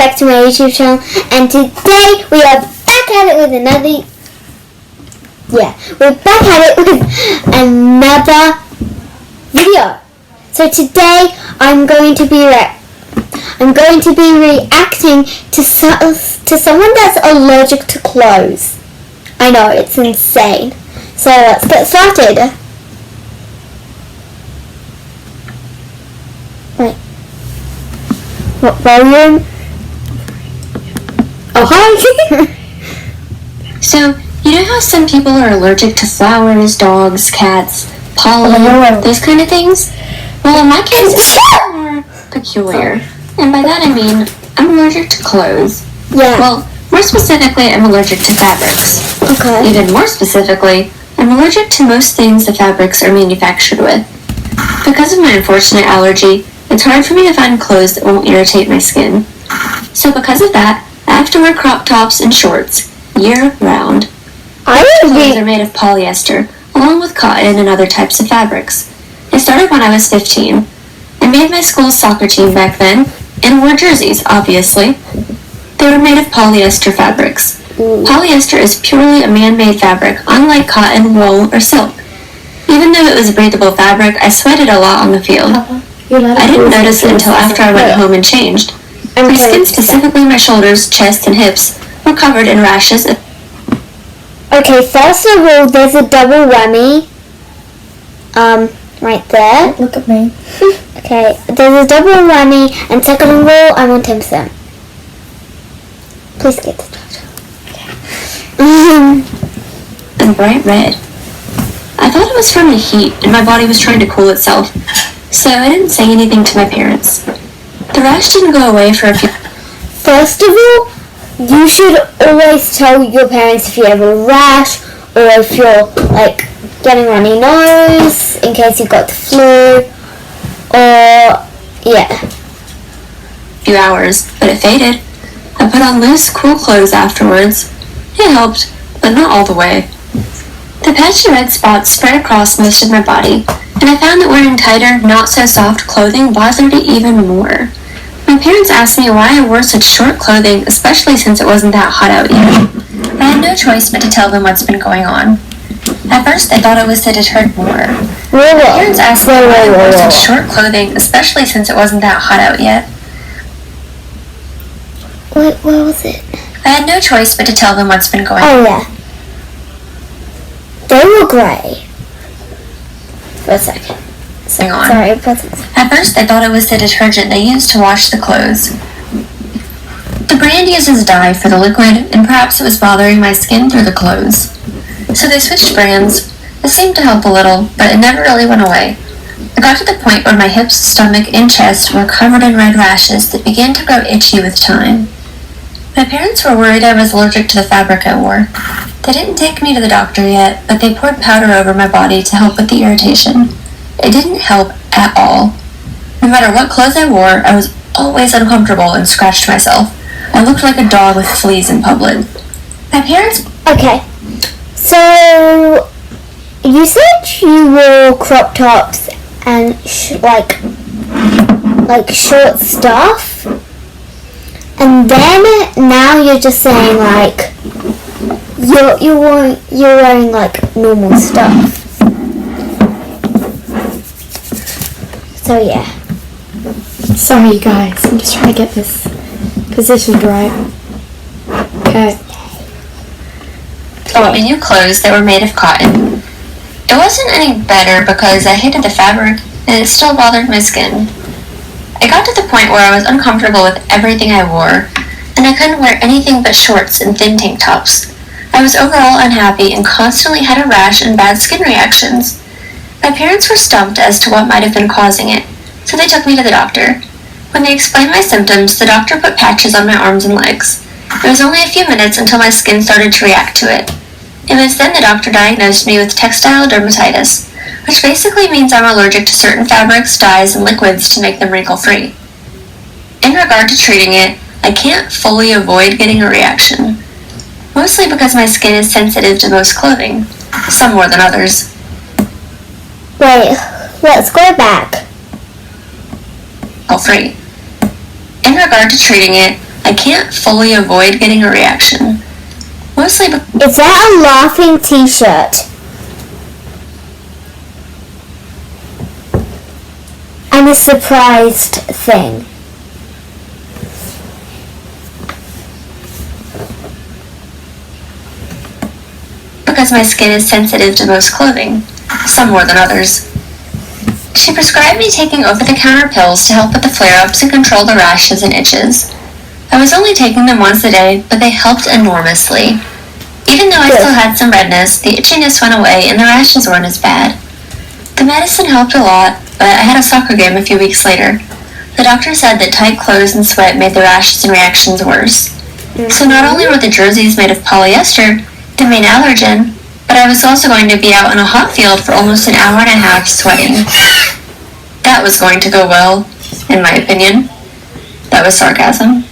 back to my YouTube channel, and today we are back at it with another video. So today I'm going to be reacting to someone that's allergic to clothes. I know, it's insane. So let's get started. Wait. What volume? Oh, hi! So, you know how some people are allergic to flowers, dogs, cats, pollen, those kind of things? Well, in my case, it's more peculiar. And by that I mean, I'm allergic to clothes. Yeah. Well, more specifically, I'm allergic to fabrics. Okay. Even more specifically, I'm allergic to most things the fabrics are manufactured with. Because of my unfortunate allergy, it's hard for me to find clothes that won't irritate my skin. So because of that, I have to wear crop tops and shorts year-round. Clothes are made of polyester, along with cotton and other types of fabrics. I started when I was 15. I made my school's soccer team back then, and wore jerseys, obviously. They were made of polyester fabrics. Polyester is purely a man-made fabric, unlike cotton, wool, or silk. Even though it was a breathable fabric, I sweated a lot on the field. I didn't notice it until after I went home and changed. My skin, specifically my shoulders, chest, and hips, were covered in rashes. Okay, first of all, there's a double whammy. Right there. Look at me. Okay, there's a double whammy, and second of all, I'm on 10%. Please get the charger. And bright red. I thought it was from the heat, and my body was trying to cool itself, so I didn't say anything to my parents. The rash didn't go away for a few... First of all, you should always tell your parents if you have a rash, or if you're, like, getting runny nose, in case you've got the flu, or, few hours, but it faded. I put on loose, cool clothes afterwards. It helped, but not all the way. The patchy red spots spread across most of my body, and I found that wearing tighter, not-so-soft clothing bothered it even more. My parents asked me why I wore such short clothing, especially since it wasn't that hot out yet. I had no choice but to tell them what's been going on. At first, they thought it was to deter more. My parents asked me why I wore such short clothing, especially since it wasn't that hot out yet. what was it? I had no choice but to tell them what's been going on. Oh, yeah. They were grey. For a second. Sorry, At first, they thought it was the detergent they used to wash the clothes. The brand uses dye for the liquid, and perhaps it was bothering my skin through the clothes. So they switched brands. It seemed to help a little, but it never really went away. I got to the point where my hips, stomach, and chest were covered in red rashes that began to grow itchy with time. My parents were worried I was allergic to the fabric I wore. They didn't take me to the doctor yet, but they poured powder over my body to help with the irritation. It didn't help at all. No matter what clothes I wore, I was always uncomfortable and scratched myself. I looked like a dog with fleas in public. My parents... Okay, so you said you wore crop tops and like short stuff, and then now you're just saying like you're wearing like normal stuff. So yeah. Sorry, you guys. I'm just trying to get this positioned right. Okay. My new clothes that were made of cotton. It wasn't any better because I hated the fabric and it still bothered my skin. I got to the point where I was uncomfortable with everything I wore, and I couldn't wear anything but shorts and thin tank tops. I was overall unhappy and constantly had a rash and bad skin reactions. My parents were stumped as to what might have been causing it, so they took me to the doctor. When they explained my symptoms, the doctor put patches on my arms and legs. It was only a few minutes until my skin started to react to it. It was then the doctor diagnosed me with textile dermatitis, which basically means I'm allergic to certain fabrics, dyes, and liquids to make them wrinkle-free. In regard to treating it, I can't fully avoid getting a reaction, mostly because my skin is sensitive to most clothing, some more than others. Wait, let's go back. Free. In regard to treating it, I can't fully avoid getting a reaction. Mostly because Is that a laughing t-shirt? And a surprised thing. my skin is sensitive to most clothing, some more than others. She prescribed me taking over-the-counter pills to help with the flare-ups and control the rashes and itches. I was only taking them once a day, but they helped enormously. Even though I still had some redness, the itchiness went away and the rashes weren't as bad. The medicine helped a lot, but I had a soccer game a few weeks later. The doctor said that tight clothes and sweat made the rashes and reactions worse. So not only were the jerseys made of polyester, the main allergen, but I was also going to be out in a hot field for almost an hour and a half sweating. That was going to go well, in my opinion. That was sarcasm.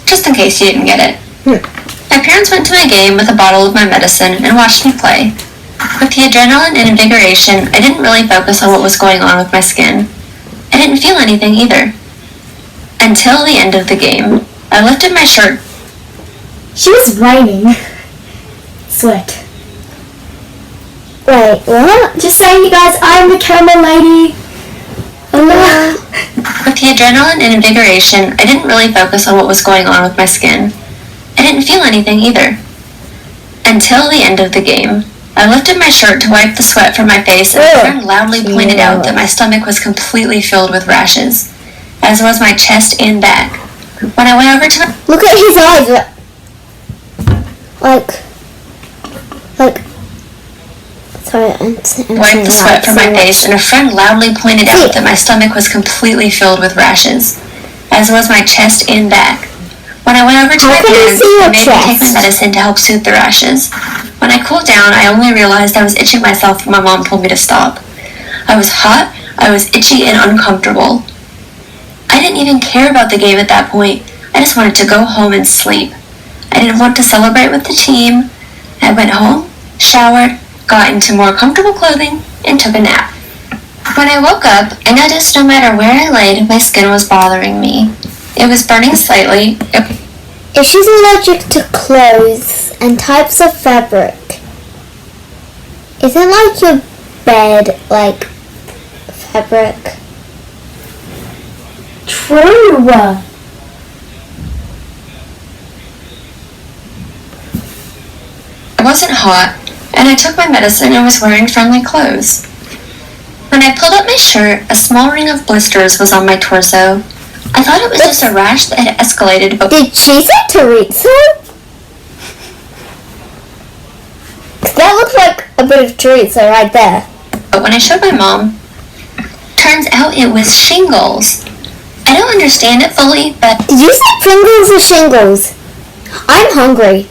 Just in case you didn't get it. My parents went to my game with a bottle of my medicine and watched me play. With the adrenaline and invigoration, I didn't really focus on what was going on with my skin. I didn't feel anything either. Until the end of the game. I lifted my shirt. She was raining. Sweat. Wait, what? Just saying, you guys, I'm the camera lady. With the adrenaline and invigoration, I didn't really focus on what was going on with my skin. I didn't feel anything either. Until the end of the game. I lifted my shirt to wipe the sweat from my face, and a friend loudly pointed out that my stomach was completely filled with rashes, as was my chest and back. When I went over to my... Look at his eyes. Sorry, I'm wiped the sweat from my face, and a friend loudly pointed out that my stomach was completely filled with rashes, as was my chest and back. When I went over to my parents, they made me take my medicine to help soothe the rashes. When I cooled down, I only realized I was itching myself when my mom told me to stop. I was hot, I was itchy and uncomfortable. I didn't even care about the game at that point. I just wanted to go home and sleep. I didn't want to celebrate with the team. I went home, showered, got into more comfortable clothing, and took a nap. When I woke up, I noticed no matter where I laid, my skin was bothering me. It was burning slightly. If she's allergic to clothes and types of fabric, isn't like your bed like fabric? True. I wasn't hot, and I took my medicine and was wearing friendly clothes. When I pulled up my shirt, a small ring of blisters was on my torso. I thought it was just a rash that had escalated, but... Did she say Teresa? That looks like a bit of Teresa right there. But when I showed my mom, turns out it was shingles. I don't understand it fully, but... Did you say Pringles or shingles? I'm hungry.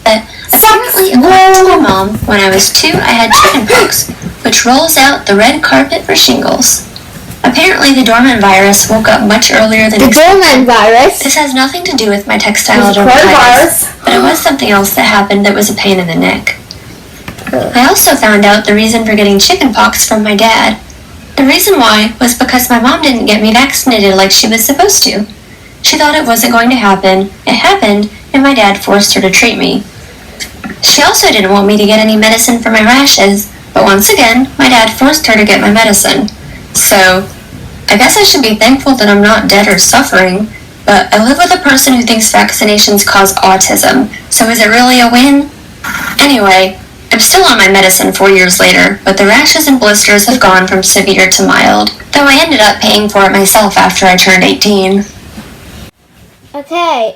Apparently, according to my mom, when I was 2, I had chickenpox, which rolls out the red carpet for shingles. Apparently, the dormant virus woke up much earlier than expected. The dormant virus? This has nothing to do with my textile dermatitis, but it was something else that happened that was a pain in the neck. I also found out the reason for getting chickenpox from my dad. The reason why was because my mom didn't get me vaccinated like she was supposed to. She thought it wasn't going to happen, it happened, and my dad forced her to treat me. She also didn't want me to get any medicine for my rashes, but once again, my dad forced her to get my medicine. So, I guess I should be thankful that I'm not dead or suffering, but I live with a person who thinks vaccinations cause autism, so is it really a win? Anyway, I'm still on my medicine 4 years later, but the rashes and blisters have gone from severe to mild, though I ended up paying for it myself after I turned 18. Okay,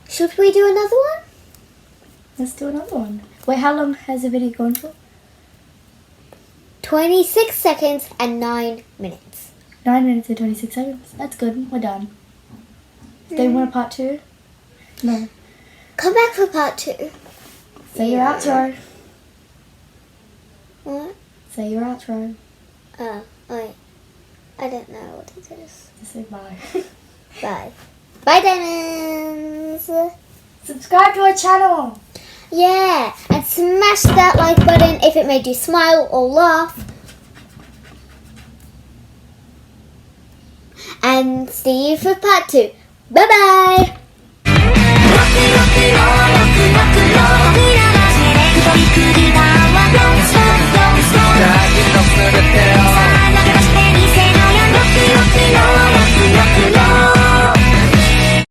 should we do another one? Let's do another one. Wait, how long has the video gone for? 26 seconds and 9 minutes. 9 minutes and 26 seconds. That's good. We're done. Do you want a part 2? No. Come back for part 2. Say your outro. What? Say your outro. Oh, wait. I don't know what it is. Just say bye. Bye. Bye, diamonds. Subscribe to our channel. Yeah, and smash that like button if it made you smile or laugh. and see you for part 2. Bye bye!